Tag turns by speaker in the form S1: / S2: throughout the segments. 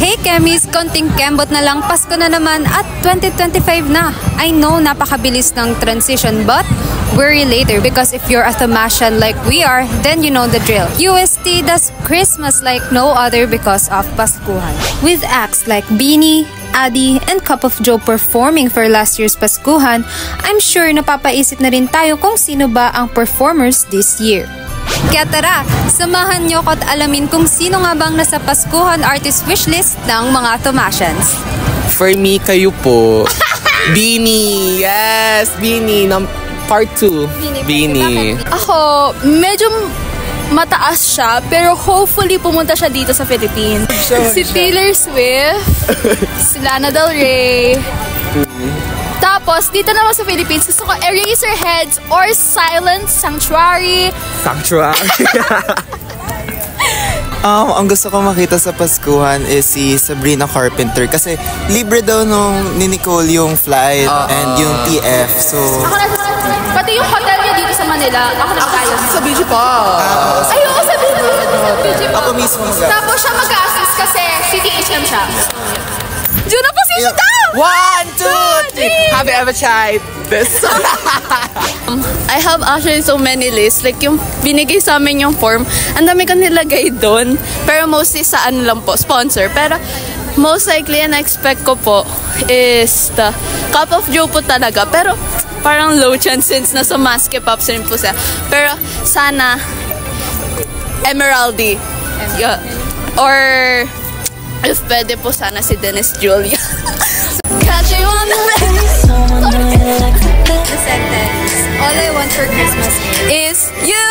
S1: Hey Kemis, konting kembot na lang, Pasko na naman at 2025 na. I know napakabilis ng transition but worry later because if you're a Thomasian like we are, then you know the drill. UST does Christmas like no other because of Paskuhan. With acts like Beanie, Adi, and Cup of Joe performing for last year's Paskuhan, I'm sure napapaisip na rin tayo kung sino ba ang performers this year. Kaya tara, samahan nyo ko at alamin kung sino nga bang nasa Paskuhan artist wishlist ng mga Thomasians.
S2: For me, kayo po. Beanie! Yes! Beanie! Part 2. Beanie.
S3: Ako, medyo mataas siya, pero hopefully pumunta siya dito sa Philippines. Si Taylor Swift, si Lana Del Rey. Tapos, dito naman sa Philippines, gusto ko Eraserheads or Silent Sanctuary.
S4: Ang gusto ko makita sa Paskuhan is si Sabrina Carpenter kasi libre daw nung ni Nicole yung flight and yung TF. So,
S3: Ako na, pati yung hotel niya dito sa Manila, ako na kaya.
S2: Sa beach pa.
S3: Ayoko sabihin mo sa BG
S4: ako mismo
S3: Tapos siya mag-assist kasi CTHM siya. Diyan na position daw!
S2: 1, 2, 3. Have you ever tried this?
S5: I have actually so many lists. Like yung binigay sa amin yung form, ang dami ko nilagay doon. Pero mostly sa ano lang po, sponsor. Pero most likely, ang expect ko po is the Cup of Joe po talaga. Pero parang low chance since nasa Maske Pops rin po siya. Pero sana Emeraldi. Yeah. Or if pwede po sana si Dennis Julia.
S3: Catch you on the
S1: The sentence, all I want for Christmas
S5: Is you!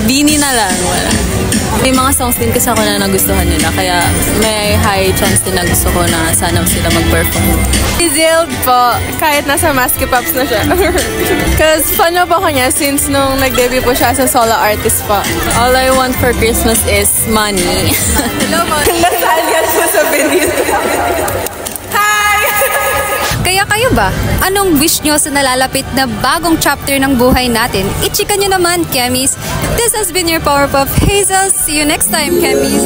S5: Beanie na lang, wala. May mga songs din kasi ako na nagustuhan nila, kaya may high chance din na gusto ko na sana sila mag-perform.
S6: Si Zild po, kahit nasa Maske Pops na siya. Cause fan na po ko niya since nung nag-debut po siya sa solo artist po.
S5: All I want for Christmas is money.
S6: Hello mo. Nasalyan po sa Benin.
S1: Kaya kayo ba? Anong wish nyo sa nalalapit na bagong chapter ng buhay natin? Ichika nyo naman, Kemis. This has been your Powerpuff Hazel. See you next time, Kemis.